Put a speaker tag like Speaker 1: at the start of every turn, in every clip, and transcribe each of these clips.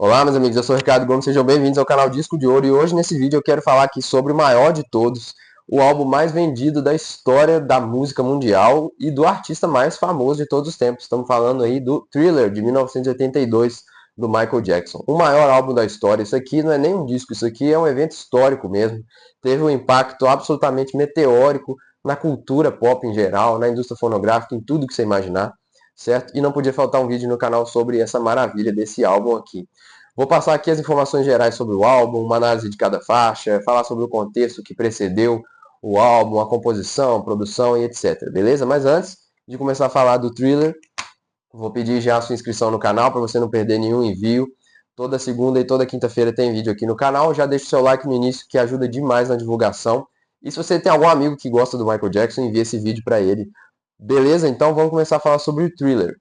Speaker 1: Olá, meus amigos, eu sou o Ricardo Gomes, sejam bem-vindos ao canal Disco de Ouro e hoje nesse vídeo eu quero falar aqui sobre o maior de todos, o álbum mais vendido da história da música mundial e do artista mais famoso de todos os tempos. Estamos falando aí do Thriller, de 1982, do Michael Jackson. O maior álbum da história. Isso aqui não é nem um disco, isso aqui é um evento histórico mesmo. Teve um impacto absolutamente meteórico na cultura pop em geral, na indústria fonográfica, em tudo que você imaginar, certo? E não podia faltar um vídeo no canal sobre essa maravilha desse álbum aqui. Vou passar aqui as informações gerais sobre o álbum, uma análise de cada faixa, falar sobre o contexto que precedeu o álbum, a composição, a produção e etc. Beleza? Mas antes de começar a falar do Thriller, vou pedir já a sua inscrição no canal para você não perder nenhum envio. Toda segunda e toda quinta-feira tem vídeo aqui no canal. Já deixa o seu like no início que ajuda demais na divulgação. E se você tem algum amigo que gosta do Michael Jackson, envie esse vídeo para ele. Beleza? Então vamos começar a falar sobre o Thriller.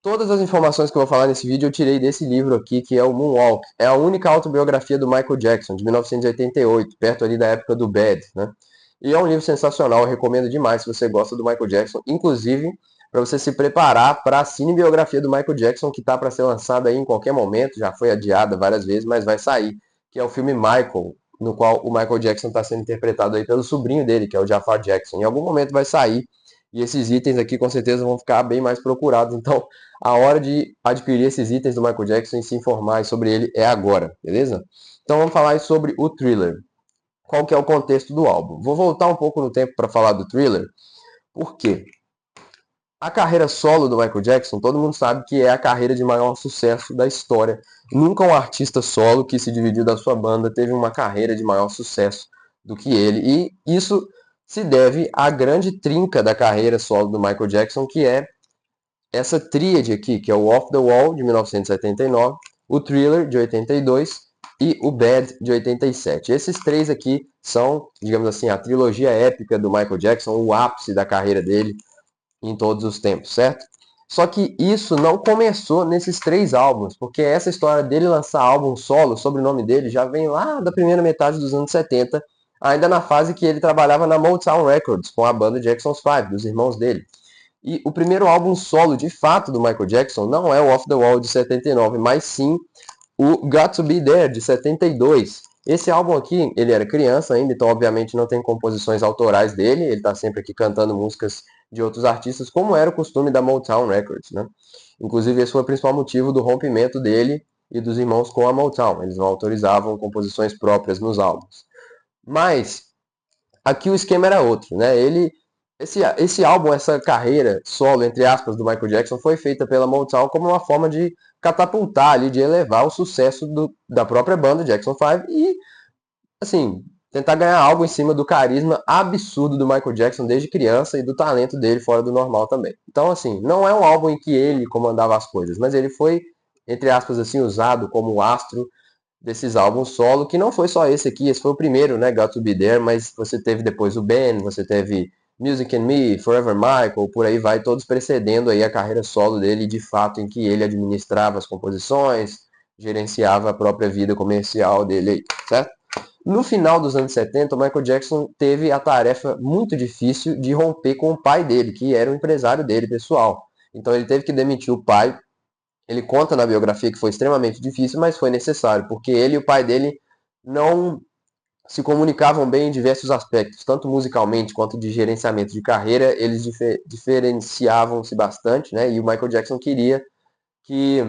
Speaker 1: Todas as informações que eu vou falar nesse vídeo eu tirei desse livro aqui, que é o Moonwalk. É a única autobiografia do Michael Jackson, de 1988, perto ali da época do Bad, né? E é um livro sensacional, eu recomendo demais se você gosta do Michael Jackson, inclusive para você se preparar para a cinebiografia do Michael Jackson, que está para ser lançada aí em qualquer momento, já foi adiada várias vezes, mas vai sair, que é o filme Michael, no qual o Michael Jackson está sendo interpretado aí pelo sobrinho dele, que é o Jafar Jackson. Em algum momento vai sair, e esses itens aqui com certeza vão ficar bem mais procurados, então a hora de adquirir esses itens do Michael Jackson e se informar sobre ele é agora, beleza? Então vamos falar sobre o Thriller. Qual que é o contexto do álbum? Vou voltar um pouco no tempo para falar do Thriller, porque a carreira solo do Michael Jackson, todo mundo sabe que é a carreira de maior sucesso da história. Nunca um artista solo que se dividiu da sua banda teve uma carreira de maior sucesso do que ele. E isso se deve à grande trinca da carreira solo do Michael Jackson, que é essa tríade aqui, que é o Off the Wall, de 1979, o Thriller, de 82, e o Bad, de 87. Esses três aqui são, digamos assim, a trilogia épica do Michael Jackson, o ápice da carreira dele em todos os tempos, certo? Só que isso não começou nesses três álbuns, porque essa história dele lançar álbum solo, o sobrenome dele, já vem lá da primeira metade dos anos 70, ainda na fase que ele trabalhava na Motown Records, com a banda Jackson's Five, dos irmãos dele. E o primeiro álbum solo, de fato, do Michael Jackson não é o Off the Wall, de 79, mas sim o Got to Be There, de 72. Esse álbum aqui, ele era criança ainda, então obviamente não tem composições autorais dele, ele está sempre aqui cantando músicas de outros artistas, como era o costume da Motown Records, né? Inclusive esse foi o principal motivo do rompimento dele e dos irmãos com a Motown, eles não autorizavam composições próprias nos álbuns. Mas aqui o esquema era outro, né? Esse álbum, essa carreira solo, entre aspas, do Michael Jackson foi feita pela Motown como uma forma de catapultar ali, de elevar o sucesso da própria banda Jackson 5 e, assim, tentar ganhar algo em cima do carisma absurdo do Michael Jackson desde criança e do talento dele fora do normal também. Então, assim, não é um álbum em que ele comandava as coisas, mas ele foi, entre aspas, assim, usado como astro desses álbuns solo, que não foi só esse aqui, esse foi o primeiro, né, Got to Be There, mas você teve depois o Ben, você teve Music and Me, Forever Michael, por aí vai, todos precedendo aí a carreira solo dele, de fato, em que ele administrava as composições, gerenciava a própria vida comercial dele aí, certo? No final dos anos 70, o Michael Jackson teve a tarefa muito difícil de romper com o pai dele, que era o empresário dele, pessoal. Então ele teve que demitir o pai. Ele conta na biografia que foi extremamente difícil, mas foi necessário, porque ele e o pai dele não se comunicavam bem em diversos aspectos, tanto musicalmente quanto de gerenciamento de carreira, eles diferenciavam-se bastante, né? E o Michael Jackson queria que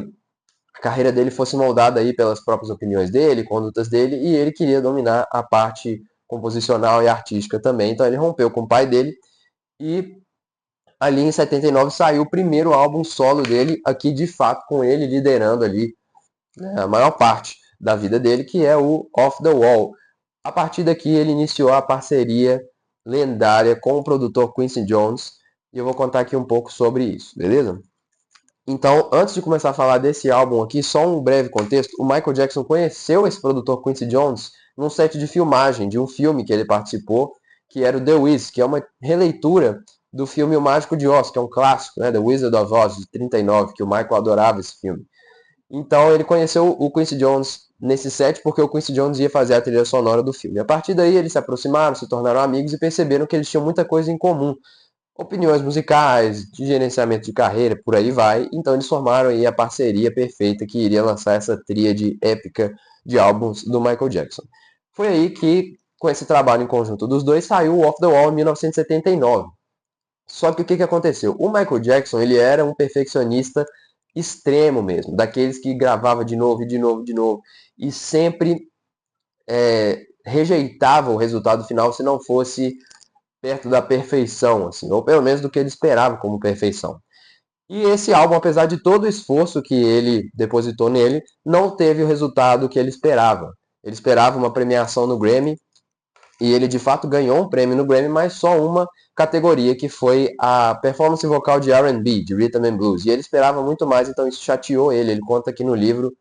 Speaker 1: a carreira dele fosse moldada aí pelas próprias opiniões dele, condutas dele, e ele queria dominar a parte composicional e artística também. Então ele rompeu com o pai dele e ali em 79 saiu o primeiro álbum solo dele, aqui de fato com ele liderando ali, né, a maior parte da vida dele, que é o Off the Wall. A partir daqui ele iniciou a parceria lendária com o produtor Quincy Jones, e eu vou contar aqui um pouco sobre isso, beleza? Então, antes de começar a falar desse álbum aqui, só um breve contexto. O Michael Jackson conheceu esse produtor Quincy Jones num set de filmagem de um filme que ele participou, que era o The Wiz, que é uma releitura do filme O Mágico de Oz, que é um clássico, né, The Wizard of Oz, de 39, que o Michael adorava esse filme. Então ele conheceu o Quincy Jones nesse set porque o Quincy Jones ia fazer a trilha sonora do filme. A partir daí eles se aproximaram, se tornaram amigos e perceberam que eles tinham muita coisa em comum. opiniões musicais, de gerenciamento de carreira, por aí vai. Então eles formaram aí a parceria perfeita que iria lançar essa tríade épica de álbuns do Michael Jackson. Foi aí que, com esse trabalho em conjunto dos dois, saiu o Off the Wall em 1979. Só que o que aconteceu? O Michael Jackson, ele era um perfeccionista extremo mesmo, daqueles que gravava de novo, e de novo, de novo, e sempre rejeitava o resultado final se não fosse perto da perfeição, assim, ou pelo menos do que ele esperava como perfeição. E esse álbum, apesar de todo o esforço que ele depositou nele, não teve o resultado que ele esperava. Ele esperava uma premiação no Grammy, e ele de fato ganhou um prêmio no Grammy, mas só uma categoria, que foi a performance vocal de R&B, de Rhythm and Blues. E ele esperava muito mais, então isso chateou ele. Ele conta aqui no livro,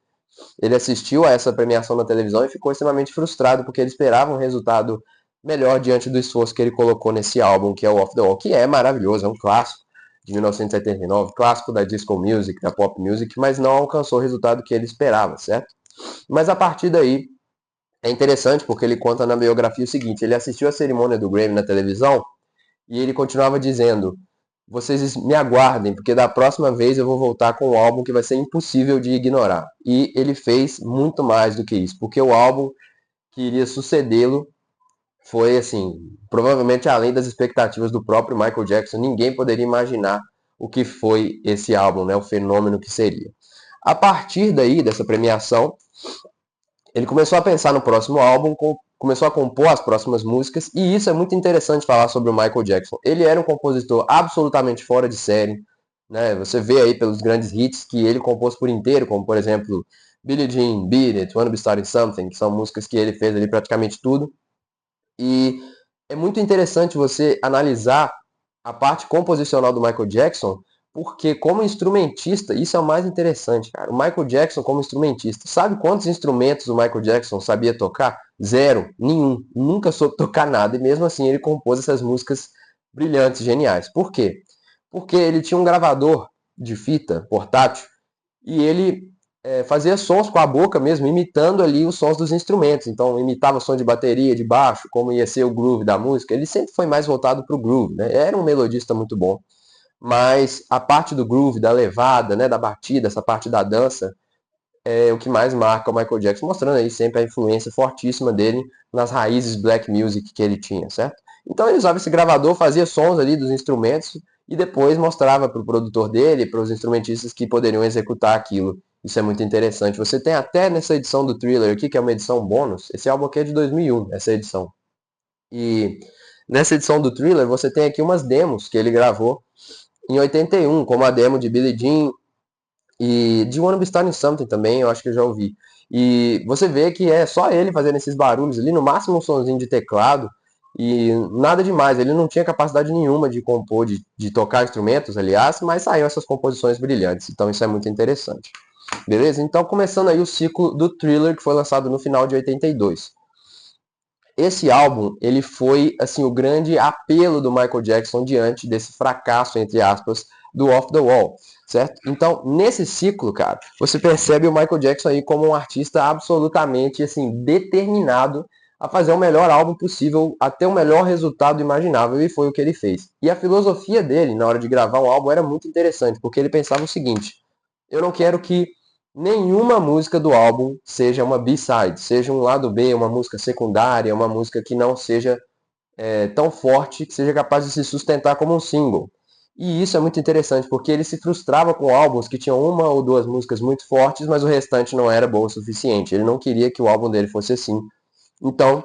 Speaker 1: ele assistiu a essa premiação na televisão e ficou extremamente frustrado, porque ele esperava um resultado melhor diante do esforço que ele colocou nesse álbum, que é o Off the Wall, que é maravilhoso, é um clássico de 1979, clássico da disco music, da pop music, mas não alcançou o resultado que ele esperava, certo? Mas a partir daí, é interessante porque ele conta na biografia o seguinte: ele assistiu a cerimônia do Grammy na televisão e ele continuava dizendo: vocês me aguardem, porque da próxima vez eu vou voltar com um álbum que vai ser impossível de ignorar. E ele fez muito mais do que isso, porque o álbum que iria sucedê-lo foi, assim, provavelmente além das expectativas do próprio Michael Jackson. Ninguém poderia imaginar o que foi esse álbum, né, o fenômeno que seria. A partir daí, dessa premiação, ele começou a pensar no próximo álbum, começou a compor as próximas músicas, e isso é muito interessante falar sobre o Michael Jackson. Ele era um compositor absolutamente fora de série, né? Você vê aí pelos grandes hits que ele compôs por inteiro, como por exemplo Billie Jean, Beat It, Wanna Be Starting Something, que são músicas que ele fez ali praticamente tudo. E é muito interessante você analisar a parte composicional do Michael Jackson, porque como instrumentista, isso é o mais interessante, cara. O Michael Jackson como instrumentista. Sabe quantos instrumentos o Michael Jackson sabia tocar? Zero, nenhum. Nunca soube tocar nada. E mesmo assim ele compôs essas músicas brilhantes, geniais. Por quê? Porque ele tinha um gravador de fita portátil e ele fazia sons com a boca mesmo, imitando ali os sons dos instrumentos. Então, imitava o som de bateria, de baixo, como ia ser o groove da música. Ele sempre foi mais voltado para o groove, né? Era um melodista muito bom, mas a parte do groove, da levada, né, da batida, essa parte da dança, é o que mais marca o Michael Jackson, mostrando aí sempre a influência fortíssima dele nas raízes black music que ele tinha, certo? Então ele usava esse gravador, fazia sons ali dos instrumentos e depois mostrava para o produtor dele, para os instrumentistas que poderiam executar aquilo. Isso é muito interessante. Você tem até nessa edição do Thriller aqui, que é uma edição bônus. Esse álbum aqui é de 2001, essa edição. E nessa edição do Thriller você tem aqui umas demos que ele gravou em 81, como a demo de Billie Jean, e de Wanna Be Starting Something também, eu acho que eu já ouvi. E você vê que é só ele fazendo esses barulhos ali, no máximo um sonzinho de teclado, e nada demais. Ele não tinha capacidade nenhuma de compor, de tocar instrumentos, aliás, mas saíram essas composições brilhantes. Então isso é muito interessante. Beleza? Então começando aí o ciclo do Thriller, que foi lançado no final de 82. Esse álbum, ele foi assim o grande apelo do Michael Jackson diante desse fracasso, entre aspas, do Off the Wall, certo? Então, nesse ciclo, cara, você percebe o Michael Jackson aí como um artista absolutamente assim determinado a fazer o melhor álbum possível, a ter o melhor resultado imaginável, e foi o que ele fez. E a filosofia dele na hora de gravar um álbum era muito interessante, porque ele pensava o seguinte: eu não quero que nenhuma música do álbum seja uma B-side, seja um lado B, uma música secundária, uma música que não seja tão forte, que seja capaz de se sustentar como um single. E isso é muito interessante, porque ele se frustrava com álbuns que tinham uma ou duas músicas muito fortes, mas o restante não era bom o suficiente. Ele não queria que o álbum dele fosse assim. Então,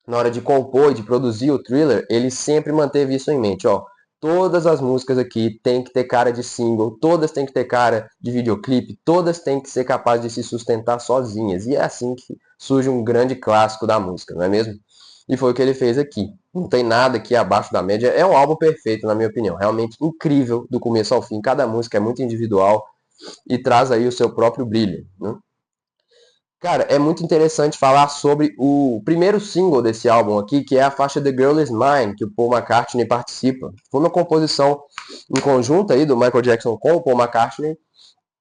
Speaker 1: na hora de compor e de produzir o Thriller, ele sempre manteve isso em mente, ó. Todas as músicas aqui tem que ter cara de single, todas têm que ter cara de videoclipe, todas têm que ser capazes de se sustentar sozinhas. E é assim que surge um grande clássico da música, não é mesmo? E foi o que ele fez aqui. Não tem nada aqui abaixo da média. É um álbum perfeito, na minha opinião. Realmente incrível do começo ao fim. Cada música é muito individual e traz aí o seu próprio brilho, né? Cara, é muito interessante falar sobre o primeiro single desse álbum aqui, que é a faixa The Girl Is Mine, que o Paul McCartney participa. Foi uma composição em conjunto aí do Michael Jackson com o Paul McCartney,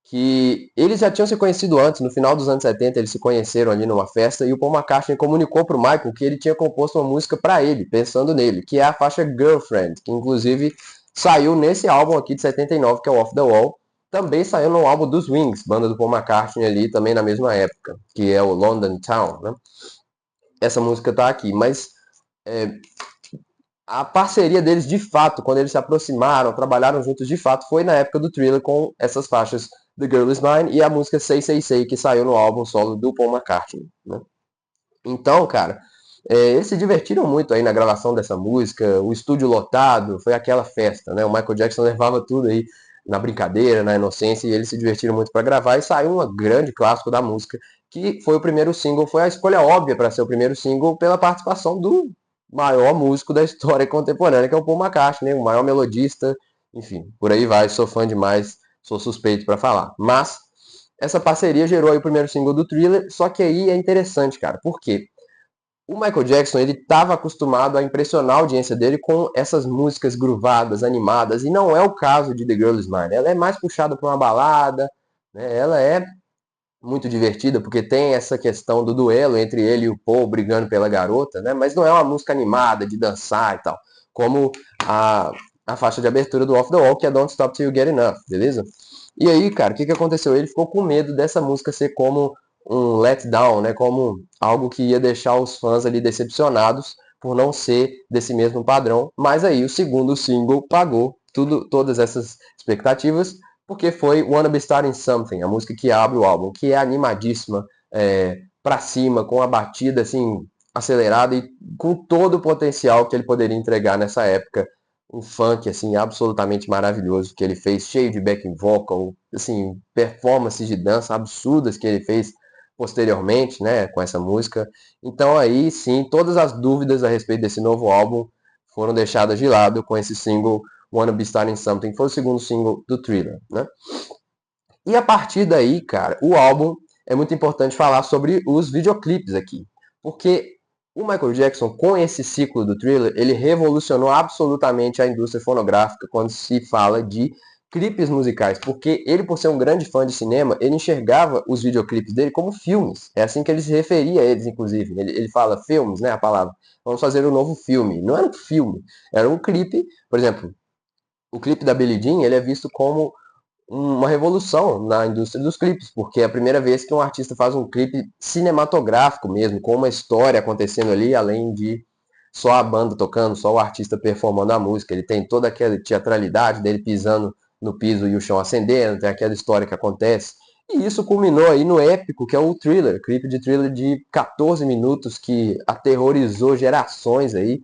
Speaker 1: que eles já tinham se conhecido antes, no final dos anos 70 eles se conheceram ali numa festa, e o Paul McCartney comunicou para o Michael que ele tinha composto uma música para ele, pensando nele, que é a faixa Girlfriend, que inclusive saiu nesse álbum aqui de 79, que é o Off the Wall. Também saiu no álbum dos Wings, banda do Paul McCartney ali, também na mesma época, que é o London Town, né? Essa música tá aqui, mas é, a parceria deles de fato, quando eles se aproximaram, trabalharam juntos de fato, foi na época do Thriller com essas faixas The Girl Is Mine e a música Say Say Say, que saiu no álbum solo do Paul McCartney, né? Então, cara, eles se divertiram muito aí na gravação dessa música, o estúdio lotado, foi aquela festa, né? O Michael Jackson levava tudo aí na brincadeira, na inocência, e eles se divertiram muito para gravar e saiu um grande clássico da música, que foi o primeiro single, foi a escolha óbvia para ser o primeiro single pela participação do maior músico da história contemporânea, que é o Paul McCartney, o maior melodista, enfim, por aí vai, sou fã demais, sou suspeito para falar. Mas essa parceria gerou aí o primeiro single do Thriller, só que aí é interessante, cara, por quê? O Michael Jackson, ele estava acostumado a impressionar a audiência dele com essas músicas groovadas, animadas, e não é o caso de The Girl Is Mine. Ela é mais puxada para uma balada, né? Ela é muito divertida, porque tem essa questão do duelo entre ele e o Paul brigando pela garota, né? Mas não é uma música animada, de dançar e tal, como a faixa de abertura do Off The Wall, que é Don't Stop Till You Get Enough, beleza? E aí, cara, o que aconteceu? Ele ficou com medo dessa música ser como um letdown, né? Como algo que ia deixar os fãs ali decepcionados por não ser desse mesmo padrão. Mas aí o segundo single pagou todas essas expectativas, porque foi Wanna Be Starting Something, a música que abre o álbum, que é animadíssima, pra cima, com a batida assim acelerada e com todo o potencial que ele poderia entregar nessa época. Um funk assim absolutamente maravilhoso que ele fez, cheio de backing vocal, assim, performances de dança absurdas que ele fez posteriormente, né, com essa música. Então aí sim, todas as dúvidas a respeito desse novo álbum foram deixadas de lado com esse single Wanna Be Starting Something, que foi o segundo single do Thriller, né? E a partir daí, cara, o álbum é muito importante falar sobre os videoclipes aqui, porque o Michael Jackson, com esse ciclo do Thriller, ele revolucionou absolutamente a indústria fonográfica quando se fala de clipes musicais, porque ele, por ser um grande fã de cinema, ele enxergava os videoclipes dele como filmes. É assim que ele se referia a eles, inclusive. Ele fala filmes, né, a palavra. Vamos fazer um novo filme. Não era um filme, era um clipe. Por exemplo, o clipe da Billie Jean, ele é visto como uma revolução na indústria dos clipes, porque é a primeira vez que um artista faz um clipe cinematográfico mesmo, com uma história acontecendo ali, além de só a banda tocando, só o artista performando a música. Ele tem toda aquela teatralidade dele pisando no piso e o chão acendendo, tem aquela história que acontece. E isso culminou aí no épico, que é o Thriller, clipe de Thriller de 14 minutos que aterrorizou gerações aí.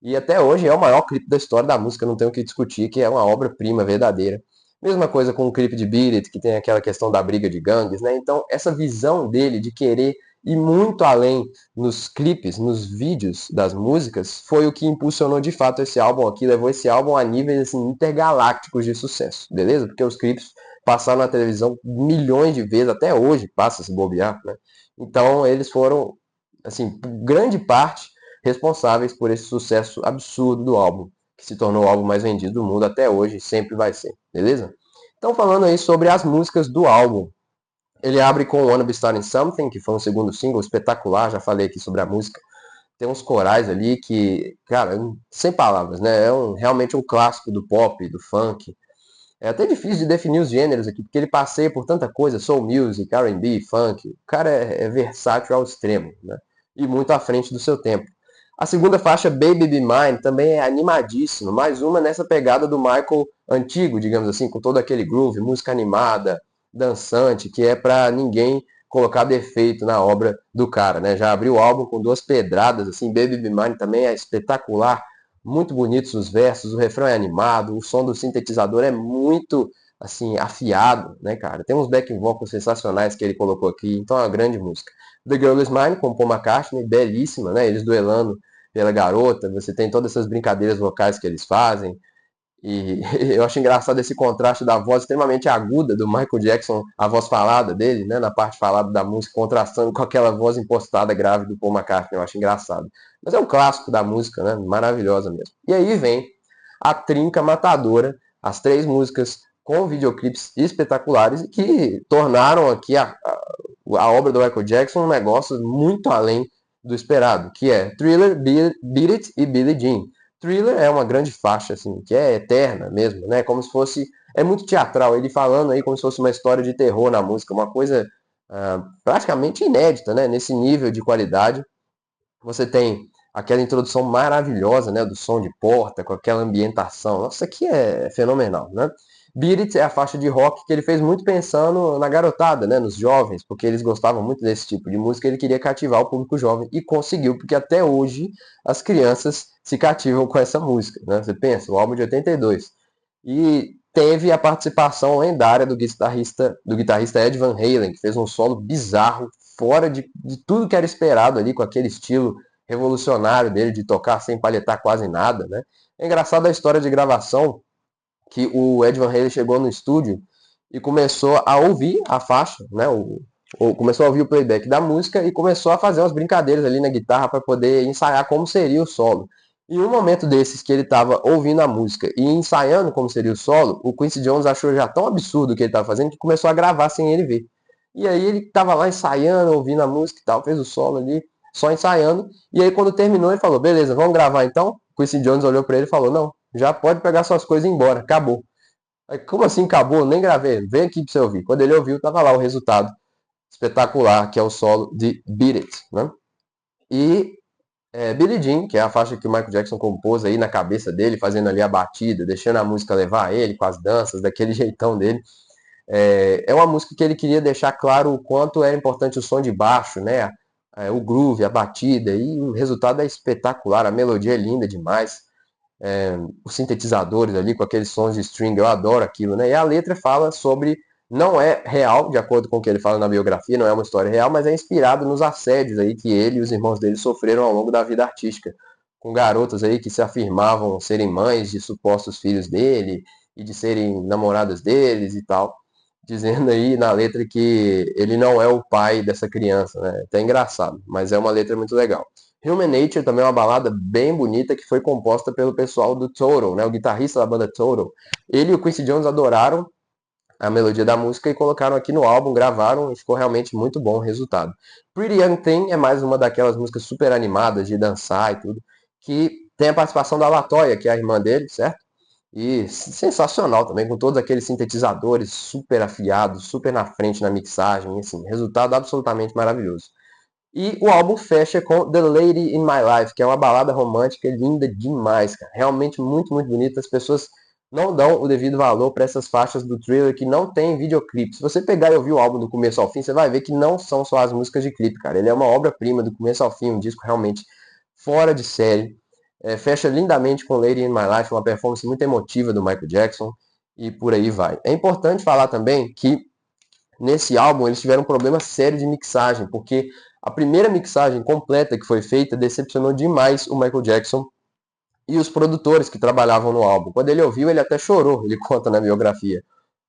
Speaker 1: E até hoje é o maior clipe da história da música, não tenho o que discutir, que é uma obra-prima verdadeira. Mesma coisa com o clipe de Beat It, que tem aquela questão da briga de gangues, né? Então, essa visão dele de querer ir muito além nos clipes, nos vídeos das músicas, foi o que impulsionou de fato esse álbum aqui, levou esse álbum a níveis assim, intergalácticos de sucesso, beleza? Porque os clipes passaram na televisão milhões de vezes, até hoje passa se bobear, né? Então, eles foram, assim, grande parte responsáveis por esse sucesso absurdo do álbum, que se tornou o álbum mais vendido do mundo até hoje e sempre vai ser, beleza? Então, falando aí sobre as músicas do álbum, ele abre com Wanna Be Starting Something, que foi um segundo single espetacular, já falei aqui sobre a música. Tem uns corais ali que, cara, sem palavras, né? Realmente um clássico do pop, do funk. É até difícil de definir os gêneros aqui, porque ele passeia por tanta coisa, soul music, R&B, funk. O cara é versátil ao extremo, né? E muito à frente do seu tempo. A segunda faixa, Baby Be Mine, também é animadíssima. Mais uma nessa pegada do Michael antigo, digamos assim, com todo aquele groove, música animada, dançante, que é para ninguém colocar defeito na obra do cara, né? Já abriu o álbum com duas pedradas, assim, Baby Be Mine também é espetacular, muito bonitos os versos, o refrão é animado, o som do sintetizador é muito, assim, afiado, né, cara? Tem uns backing vocals sensacionais que ele colocou aqui, então é uma grande música. The Girl Is Mine, com Paul McCartney, belíssima, né? Eles duelando pela garota, você tem todas essas brincadeiras vocais que eles fazem, e eu acho engraçado esse contraste da voz extremamente aguda do Michael Jackson, a voz falada dele, né, na parte falada da música, contrastando com aquela voz impostada grave do Paul McCartney, eu acho engraçado. Mas é um clássico da música, né, maravilhosa mesmo. E aí vem a trinca matadora, as três músicas com videoclipes espetaculares que tornaram aqui a obra do Michael Jackson um negócio muito além do esperado, que é Thriller, Beat It e Billie Jean. Thriller é uma grande faixa, assim, que é eterna mesmo, né? Como se fosse. É muito teatral, ele falando aí como se fosse uma história de terror na música, uma coisa praticamente inédita, né? Nesse nível de qualidade. Você tem aquela introdução maravilhosa, né, do som de porta, com aquela ambientação. Nossa, isso aqui é fenomenal, né? Beat It é a faixa de rock que ele fez muito pensando na garotada, né, nos jovens, porque eles gostavam muito desse tipo de música, ele queria cativar o público jovem e conseguiu, porque até hoje as crianças se cativam com essa música, né? Você pensa, o álbum de 82. E teve a participação lendária do guitarrista Ed Van Halen, que fez um solo bizarro, fora de tudo que era esperado ali, com aquele estilo revolucionário dele de tocar sem palhetar quase nada, né? É engraçado a história de gravação, que o Ed Van Halen chegou no estúdio e começou a ouvir a faixa, né? Começou a ouvir o playback da música e começou a fazer umas brincadeiras ali na guitarra para poder ensaiar como seria o solo. E um momento desses que ele estava ouvindo a música e ensaiando como seria o solo, o Quincy Jones achou já tão absurdo o que ele estava fazendo que começou a gravar sem ele ver. E aí ele estava lá ensaiando, ouvindo a música e tal, fez o solo ali, só ensaiando. E aí quando terminou ele falou, beleza, vamos gravar então? O Quincy Jones olhou para ele e falou, não, já pode pegar suas coisas e ir embora, acabou. Aí, como assim acabou? Nem gravei, vem aqui para você ouvir. Quando ele ouviu, tava lá o resultado espetacular, que é o solo de Beat It, né? E Billie Jean, que é a faixa que o Michael Jackson compôs aí na cabeça dele, fazendo ali a batida, deixando a música levar ele com as danças, daquele jeitão dele. É uma música que ele queria deixar claro o quanto era importante o som de baixo, né? O groove, a batida, e o resultado é espetacular, a melodia é linda demais. Os sintetizadores ali com aqueles sons de string, eu adoro aquilo, né? E a letra fala sobre, não é real, de acordo com o que ele fala na biografia, não é uma história real, mas é inspirado nos assédios aí que ele e os irmãos dele sofreram ao longo da vida artística, com garotas aí que se afirmavam serem mães de supostos filhos dele e de serem namoradas deles e tal, dizendo aí na letra que ele não é o pai dessa criança, né? Até engraçado, mas é uma letra muito legal. Human Nature também é uma balada bem bonita que foi composta pelo pessoal do Total, né? O guitarrista da banda Total. Ele e o Quincy Jones adoraram a melodia da música e colocaram aqui no álbum, gravaram e ficou realmente muito bom o resultado. Pretty Young Thing é mais uma daquelas músicas super animadas de dançar e tudo, que tem a participação da Latoya, que é a irmã dele, certo? E sensacional também, com todos aqueles sintetizadores super afiados, super na frente na mixagem, assim, resultado absolutamente maravilhoso. E o álbum fecha com The Lady in My Life, que é uma balada romântica linda demais, cara. Realmente muito, muito bonita. As pessoas não dão o devido valor para essas faixas do Thriller que não tem videoclipe. Se você pegar e ouvir o álbum do começo ao fim, você vai ver que não são só as músicas de clipe, cara. Ele é uma obra-prima do começo ao fim, um disco realmente fora de série. Fecha lindamente com Lady in My Life, uma performance muito emotiva do Michael Jackson, e por aí vai. É importante falar também que nesse álbum eles tiveram um problema sério de mixagem, porque a primeira mixagem completa que foi feita decepcionou demais o Michael Jackson e os produtores que trabalhavam no álbum. Quando ele ouviu, ele até chorou, ele conta na biografia,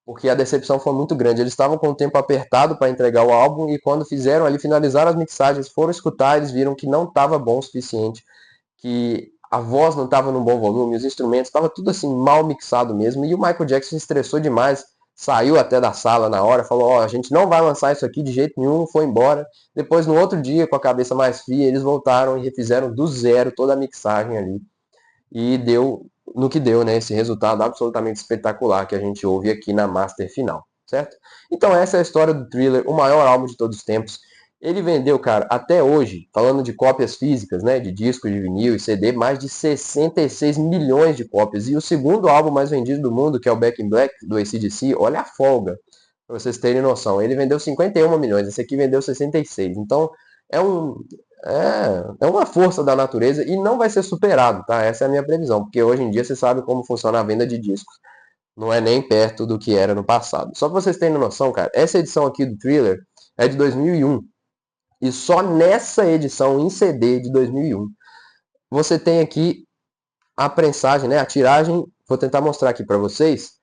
Speaker 1: porque a decepção foi muito grande. Eles estavam com o tempo apertado para entregar o álbum e quando fizeram ali, finalizaram as mixagens, foram escutar, eles viram que não estava bom o suficiente, que a voz não estava num bom volume, os instrumentos, estava tudo assim mal mixado mesmo, e o Michael Jackson se estressou demais, saiu até da sala na hora, falou, ó, a gente não vai lançar isso aqui de jeito nenhum, foi embora. Depois, no outro dia, com a cabeça mais fria, eles voltaram e refizeram do zero toda a mixagem ali, e deu no que deu, né, esse resultado absolutamente espetacular que a gente ouve aqui na Master final, certo? Então essa é a história do Thriller, o maior álbum de todos os tempos. Ele vendeu, cara, até hoje, falando de cópias físicas, né, de discos de vinil e CD, mais de 66 milhões de cópias. E o segundo álbum mais vendido do mundo, que é o Back in Black, do AC/DC, olha a folga, pra vocês terem noção. Ele vendeu 51 milhões, esse aqui vendeu 66. Então, é um, é uma força da natureza e não vai ser superado, tá? Essa é a minha previsão, porque hoje em dia você sabe como funciona a venda de discos. Não é nem perto do que era no passado. Só pra vocês terem noção, cara, essa edição aqui do Thriller é de 2001. E só nessa edição em CD de 2001, você tem aqui a prensagem, né? A tiragem, vou tentar mostrar aqui para vocês.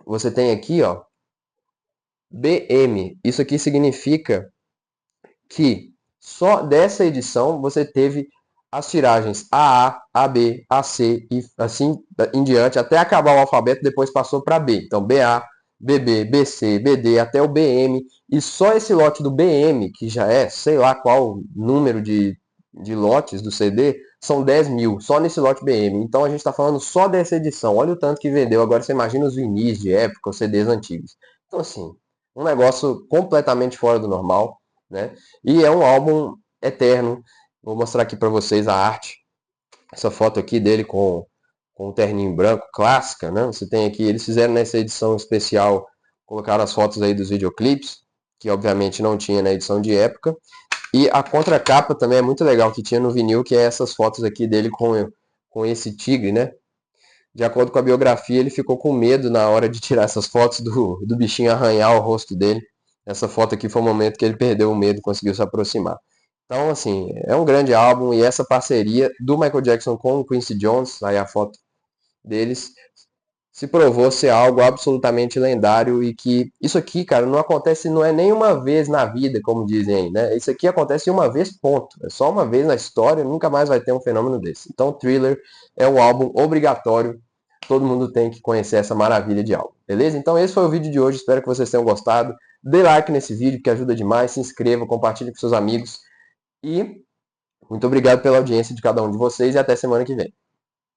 Speaker 1: Você tem aqui, ó, BM. Isso aqui significa que só dessa edição você teve as tiragens AA, AB, AC e assim em diante, até acabar o alfabeto, depois passou para B. Então, BA, BB, BC, BD, até o BM. E só esse lote do BM, que já é, sei lá qual número de de lotes do CD são 10 mil, só nesse lote BM. Então a gente está falando só dessa edição. Olha o tanto que vendeu. Agora você imagina os vinis de época, os CDs antigos. Então, assim, um negócio completamente fora do normal, né? E é um álbum eterno. Vou mostrar aqui para vocês a arte. Essa foto aqui dele com um terninho branco, clássica, né? Você tem aqui, eles fizeram nessa edição especial, colocaram as fotos aí dos videoclipes, que obviamente não tinha na edição de época. E a contracapa também é muito legal, que tinha no vinil, que é essas fotos aqui dele com esse tigre, né? De acordo com a biografia, ele ficou com medo na hora de tirar essas fotos do bichinho arranhar o rosto dele. Essa foto aqui foi o momento que ele perdeu o medo e conseguiu se aproximar. Então, assim, é um grande álbum e essa parceria do Michael Jackson com o Quincy Jones, aí a foto deles, se provou ser algo absolutamente lendário e que isso aqui, cara, não acontece, não é nem uma vez na vida, como dizem aí, né? Isso aqui acontece uma vez, ponto. É só uma vez na história, nunca mais vai ter um fenômeno desse. Então, Thriller é um álbum obrigatório. Todo mundo tem que conhecer essa maravilha de álbum, beleza? Então, esse foi o vídeo de hoje. Espero que vocês tenham gostado. Dê like nesse vídeo, que ajuda demais. Se inscreva, compartilhe com seus amigos. E muito obrigado pela audiência de cada um de vocês e até semana que vem.